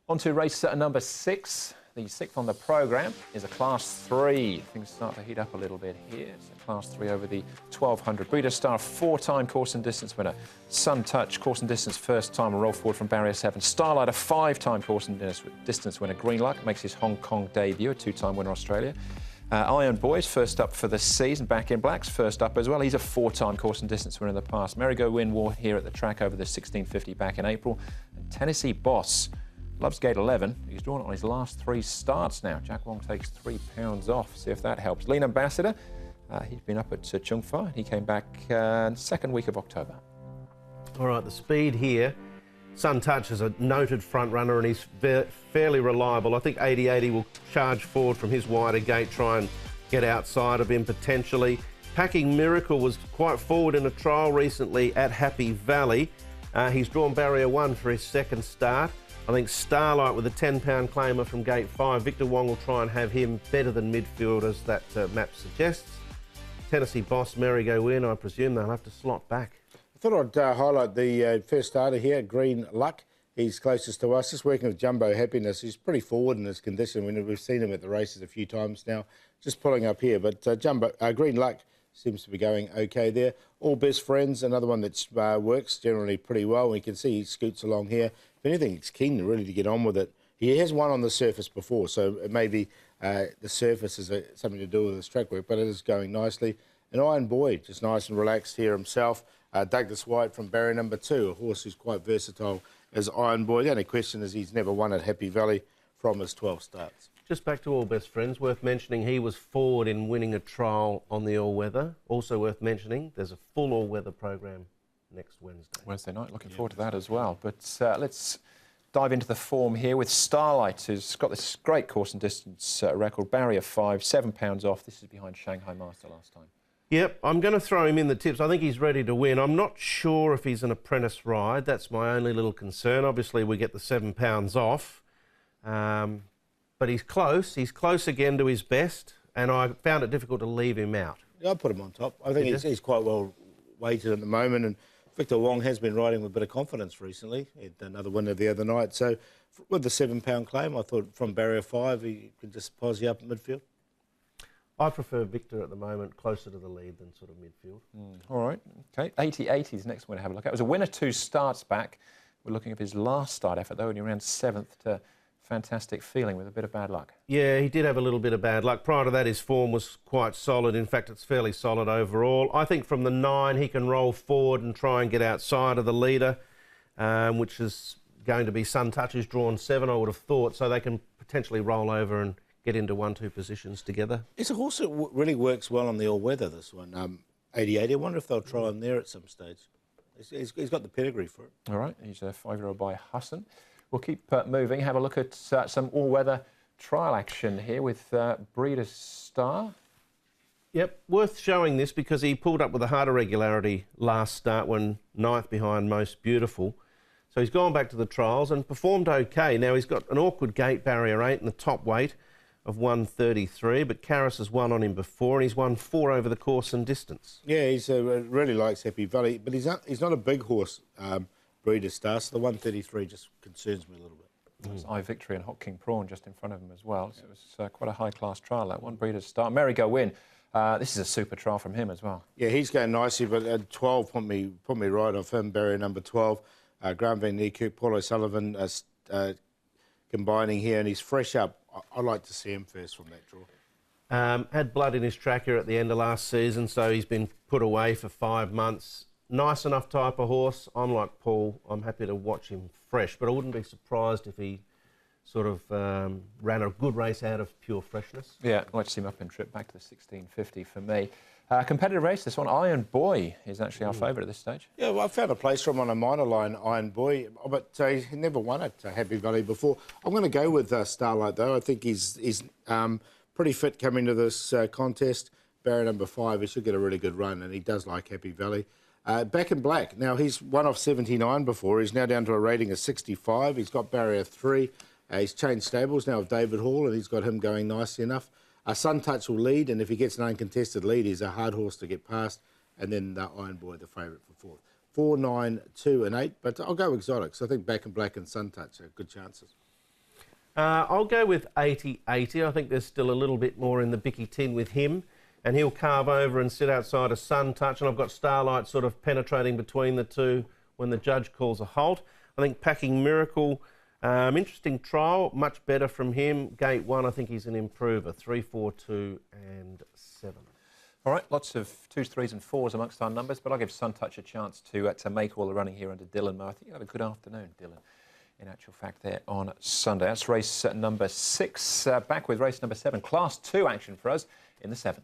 On to race number 6. The 6th on the programme is a Class 3. Things start to heat up a little bit here. It's a Class 3 over the 1200. Breeder Star, 4-time course and distance winner. Sun Touch, course and distance first time, a roll forward from barrier 7. Starlight, a 5-time course and distance winner. Green Luck makes his Hong Kong debut, a 2-time winner Australia. Iron Boy's first up for the season. Back in Black's first up as well. He's a 4-time course and distance winner in the past. Merry-Go Win wore here at the track over the 1650 back in April. And Tennessee Boss loves gate 11. He's drawn it on his last 3 starts now. Jack Wong takes £3 off. See if that helps. Lean Ambassador, he's been up at Chung Fa. He came back second week of October. All right, the speed here. Sun Touch is a noted front runner and he's fairly reliable. I think 80-80 will charge forward from his wider gate, try and get outside of him potentially. Packing Miracle was quite forward in a trial recently at Happy Valley. He's drawn barrier 1 for his second start. I think Starlight with a £10 claimer from gate 5. Victor Wong will try and have him better than midfield as that map suggests. Tennessee Boss, Merry-Go Win, I presume they'll have to slot back. I thought I'd highlight the first starter here, Green Luck. He's closest to us, just working with Jumbo Happiness. He's pretty forward in his condition. We've seen him at the races a few times now, just pulling up here. But Green Luck seems to be going okay there. All Best Friends, another one that works generally pretty well. We can see he scoots along here. If anything, he's keen really to get on with it. He has won on the surface before, so maybe the surface is something to do with his track work, but it is going nicely. And Iron Boy, just nice and relaxed here himself. Douglas White from barrier number 2, a horse who's quite versatile as Iron Boy. The only question is he's never won at Happy Valley from his 12 starts. Just back to All Best Friends, worth mentioning he was forward in winning a trial on the all-weather. Also worth mentioning there's a full all-weather program next Wednesday. Wednesday night, looking forward to that as well. But let's dive into the form here with Starlight, who's got this great course and distance record. Barrier 5, £7 off. This is behind Shanghai Master last time. Yep, I'm going to throw him in the tips. I think he's ready to win. I'm not sure if he's an apprentice ride. That's my only little concern. Obviously, we get the £7 off. But he's close. He's close again to his best, and I found it difficult to leave him out. Yeah, I'll put him on top. I think he's quite well weighted at the moment, and Victor Wong has been riding with a bit of confidence recently. He had another winner the other night. So with the £7 claim, I thought from barrier 5 he could just posse up at midfield. I prefer Victor at the moment, closer to the lead than sort of midfield. All right, okay. 80-80 is next one to have a look at. It was a winner 2 starts back. We're looking at his last start effort, though, and he ran 7th to fantastic feeling with a bit of bad luck. Yeah, he did have a little bit of bad luck. Prior to that, his form was quite solid. In fact, it's fairly solid overall. I think from the 9, he can roll forward and try and get outside of the leader, which is going to be Sun Touch, who's drawn 7, I would have thought, so they can potentially roll over and get into 1-2 positions together. It's a horse that really works well on the all-weather, this one, 80-80. I wonder if they'll try him there at some stage. He's got the pedigree for it. All right, he's a 5-year-old by Hassan. We'll keep moving, have a look at some all-weather trial action here with Breeder Star. Yep, worth showing this because he pulled up with a harder regularity last start when 9th behind Most Beautiful. So he's gone back to the trials and performed okay. Now he's got an awkward gate, barrier 8, and the top weight of 133, but Karras has won on him before and he's won 4 over the course and distance. Yeah, he really likes Happy Valley, but he's not a big horse, Breeder Star, so the 133 just concerns me a little bit. There's iVictory and Hot King Prawn just in front of him as well, so it was quite a high-class trial, that one. Breeder Star. Merry-Go Win. This is a super trial from him as well. Yeah, he's going nicely, but at 12 put me right off him, barrier number 12. Graham Van Niekerk, Paul O'Sullivan combining here, and he's fresh up. I'd like to see him first from that draw. Had blood in his tracker at the end of last season, so he's been put away for 5 months. Nice enough type of horse. I'm like Paul. I'm happy to watch him fresh, but I wouldn't be surprised if he sort of ran a good race out of pure freshness. Yeah, I'd like to see him up in trip back to the 1650 for me. Competitive race, this one. Iron Boy is actually our favourite at this stage. Yeah, well, I found a place for him on a minor line, Iron Boy, but he never won at Happy Valley before. I'm going to go with Starlight, though. I think he's pretty fit coming to this contest. Barrier number 5, he should get a really good run, and he does like Happy Valley. Back in Black. Now, he's won off 79 before. He's now down to a rating of 65. He's got barrier 3. He's changed stables now with David Hall, and he's got him going nicely enough. Sun Touch will lead, and if he gets an uncontested lead, he's a hard horse to get past. And then the Iron Boy, the favourite for 4th. 4, 9, 2 and 8, but I'll go exotics. I think Back in Black and Sun Touch are good chances. I'll go with 80-80. I think there's still a little bit more in the Bicky tin with him, and he'll carve over and sit outside a Sun Touch, and I've got Starlight sort of penetrating between the two when the judge calls a halt. I think Packing Miracle, interesting trial, much better from him. Gate 1, I think he's an improver, 3, 4, 2 and 7. All right, lots of 2s, 3s and 4s amongst our numbers, but I'll give Sun Touch a chance to make all the running here under Dylan Moe. I think you had a good afternoon, Dylan, in actual fact, there on Sunday. That's race number 6. Back with race number 7, Class 2 action for us in the 7th.